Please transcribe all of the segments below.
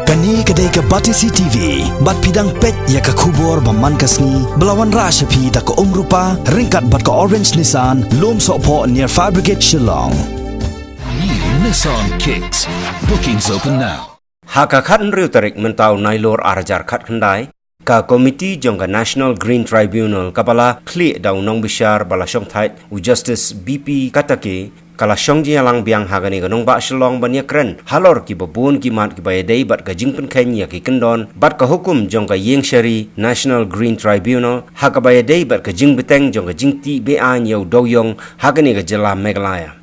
Kani kadai ka Batisi TV, bat pidang pet ya ka kubor baman kasni, belawan rasha pi da ka rupa, ringkat bat ka orange Nissan, lom sopo near Fire Brigade Shalan. New Nissan Kicks. Bookings open now. Haka khat riu tarik mentau nailor arajar khat khandai, ka komiti jong ka National Green Tribunal kapala kli daw nong bishar bala syong thait u Justice BP Katake kala syong jialang biang hagani ganong ba shalong bania kren halor ki babun ki mat ki bayadei bat ka Jingpynshai ya ki kendon bat ka hukum jong ka Yingshari National Green Tribunal haka bayadei bat ka Jingbteng jong ka Jingti Bean yau Dewïong hagani ka jela Meghalaya.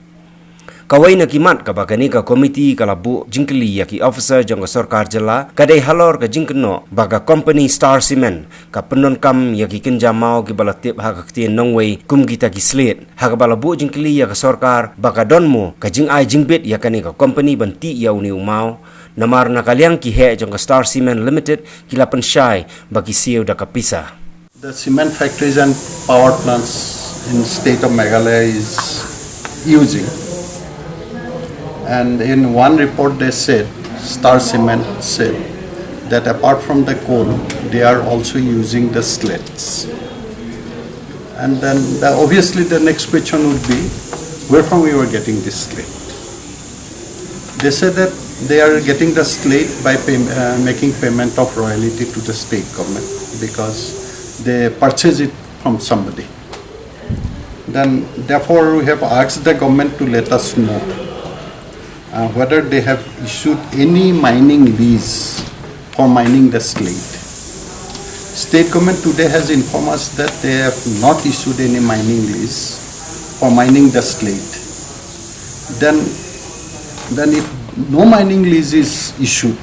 Kawai na kimat ka bagani ka komiti kalabu jingkli ya ki officer jong ka sarkar jela kadai halor ka jingkno baga company Star Cement ka penon kam ya ki kenjamau ki balatip ha ka tien nongwei kum kita ki slet ha ka balabu jingkli ya ka sarkar baga donmo ka jing ai jingbet ya kani ka company banti ya uni umau namar na kaliang ki he jong ka Star Cement Limited Jingpynshai bagi siu da ka pisa. The cement factories and power plants in state of Meghalaya is using. And in one report they said, Star Cement said, that apart from the coal, they are also using the slates. And then obviously the next question would be, where from we were getting this slate? They said that they are getting the slate by making payment of royalty to the state government because they purchase it from somebody. Then therefore we have asked the government to let us know whether they have issued any mining lease for mining the slate. State government today has informed us that they have not issued any mining lease for mining the slate. Then if no mining lease is issued,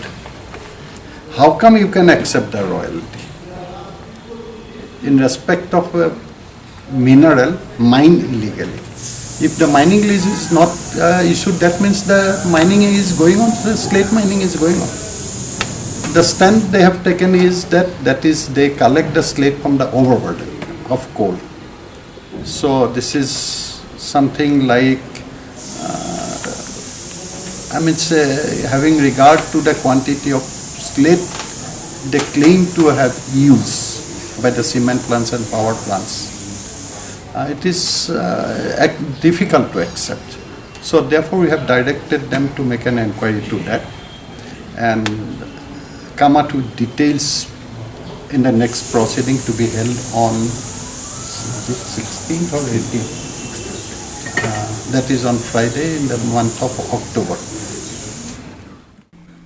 how come you can accept the royalty? In respect of a mineral mined illegally. If the mining lease is not issued, that means the mining is going on, the slate mining is going on. The stand they have taken is that they collect the slate from the overburden of coal. So this is something like, having regard to the quantity of slate they claim to have used by the cement plants and power plants. It is difficult to accept. So therefore we have directed them to make an inquiry to that and come out with details in the next proceeding to be held on 16th or 18th. That is on Friday in the month of October.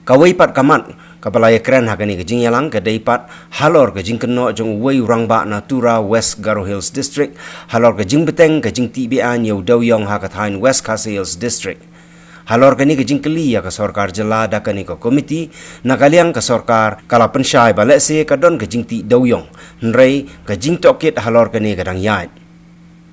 Kawai pat kamat kapalaya keren hakani ke jingyalang ke daipat halor ke jingkeno jong wei rangba natura West Garo Hills District halor ke Jingbteng ke jingti Bean yau Dewïong hakathain West Khasi Hills District halor ke ni ke jingkeli ya ke sarkar jela da ke ni ke komiti nakaliang ke sarkar kala pensyai balese ke don ke jingti Dewïong nrei ke jingtokit halor ke ni ke dang yait.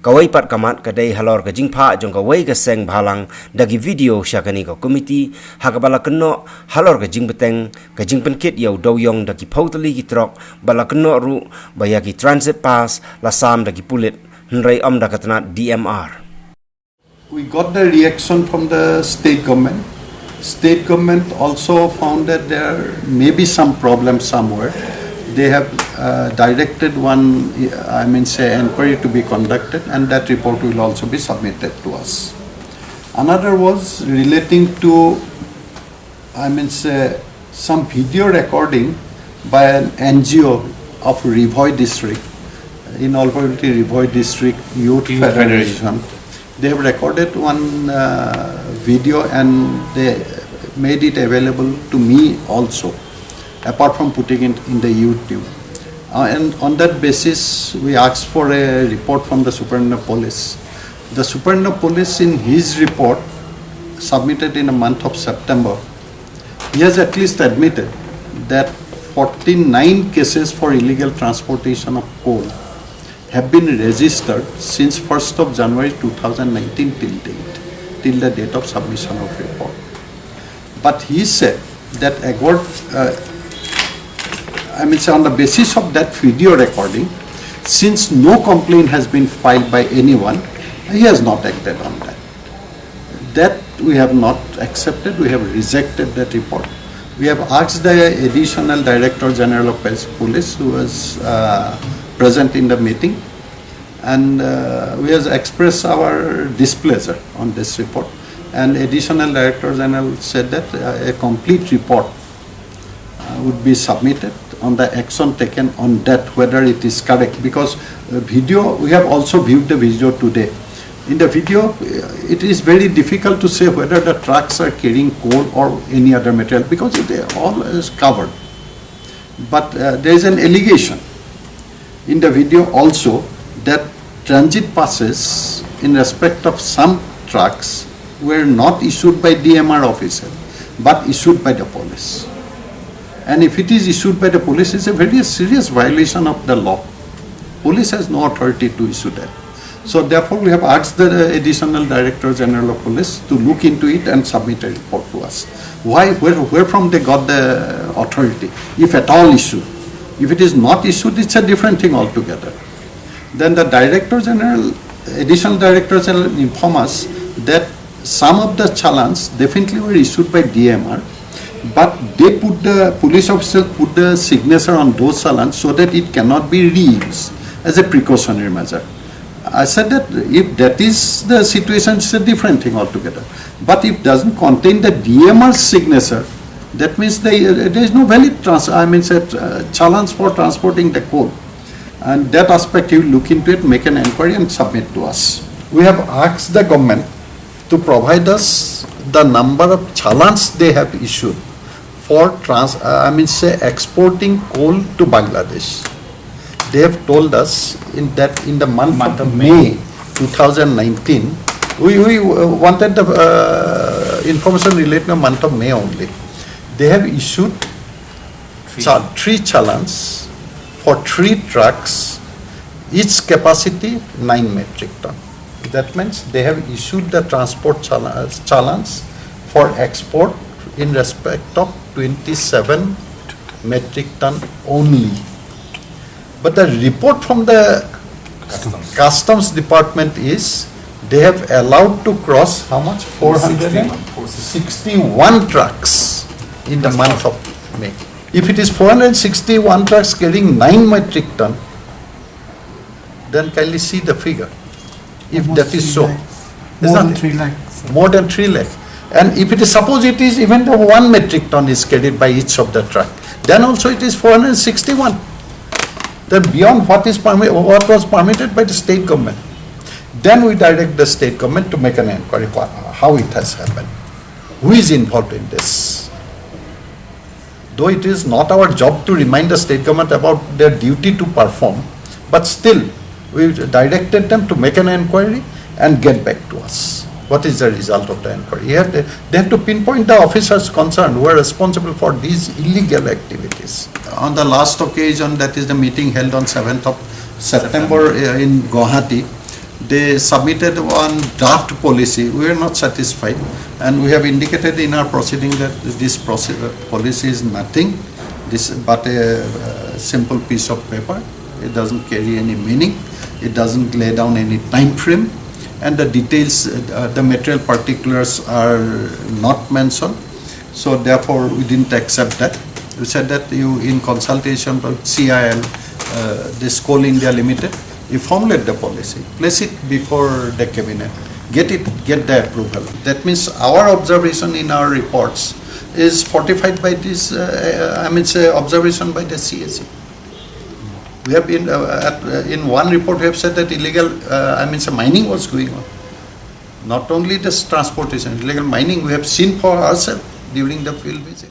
Kawai pat kamat kadai halor ke jingpa jong kawai ke seng balang dagi video syakani ke komiti hakabala keno halor ke Jingbteng ke Jingpynkit yau Dewïong dagi pautali ki trok bala keno ru bayaki transit pass lasam dagi pulit nrei om dakatanat DMR. We got the reaction from the state government. State government also found that there may be some problem somewhere. They have directed one, inquiry to be conducted, and that report will also be submitted to us. Another was relating to, some video recording by an NGO of Rivoy district, in all probability Rivoy district Youth Federation. They have recorded one video and they made it available to me also, apart from putting it in the YouTube. And on that basis, we asked for a report from the Superintendent of Police. The Superintendent of Police, in his report, submitted in the month of September, he has at least admitted that 49 cases for illegal transportation of coal have been registered since 1st of January 2019 till the date of submission of report. But he said that on the basis of that video recording, since no complaint has been filed by anyone, he has not acted on that. That we have not accepted, we have rejected that report. We have asked the Additional Director General of Police, who was present in the meeting, and we have expressed our displeasure on this report. And Additional Director General said that a complete report would be submitted on the action taken on that, whether it is correct. Because video, we have also viewed the video today. In the video, it is very difficult to say whether the trucks are carrying coal or any other material, because it all is covered. But there is an allegation in the video also that transit passes in respect of some trucks were not issued by DMR officer, but issued by the police. And if it is issued by the police, it's a very serious violation of the law. Police has no authority to issue that. So therefore, we have asked the Additional Director General of Police to look into it and submit a report to us. Why? Where from they got the authority, if at all issued? If it is not issued, it's a different thing altogether. Then the Director General, Additional Director General inform us that some of the challans definitely were issued by DMR, but they put the police officers put the signature on those challans so that it cannot be reused as a precautionary measure. I said that if that is the situation, it's a different thing altogether. But if it doesn't contain the DMR signature, that means there is no valid challenge for transporting the coal. And that aspect, you look into it, make an inquiry and submit to us. We have asked the government to provide us the number of challans they have issued for exporting coal to Bangladesh. They have told us in the month of May 2019, we wanted the information related to the month of May only. They have issued three challans for 3 trucks, each capacity 9 metric ton. That means they have issued the transport challans for export in respect of 27 metric ton only. But the report from the Customs Department is they have allowed to cross how much? 461 trucks in the month of May. If it is 461 trucks carrying 9 metric ton, then kindly see the figure. If that is so, more than 3 lakhs. More than 3 lakhs. And if it is, suppose it is even the 1 metric ton is carried by each of the truck, then also it is 461. Then beyond what was permitted by the state government. Then we direct the state government to make an inquiry how it has happened. Who is involved in this? Though it is not our job to remind the state government about their duty to perform, but still we directed them to make an inquiry and get back to us. What is the result of the inquiry? They have to pinpoint the officers concerned who are responsible for these illegal activities. On the last occasion, that is the meeting held on 7th of September in Guwahati, they submitted one draft policy. We are not satisfied, and we have indicated in our proceeding that this policy is nothing but a simple piece of paper. It doesn't carry any meaning. It doesn't lay down any time frame, and the details, the material particulars are not mentioned. So therefore, we didn't accept that. We said that you, in consultation with CIL, this Coal India Limited, you formulate the policy, place it before the cabinet, get the approval. That means our observation in our reports is fortified by this, observation by the CAC. We have been, in one report we have said that illegal, mining was going on. Not only this transportation, illegal mining we have seen for ourselves during the field visit.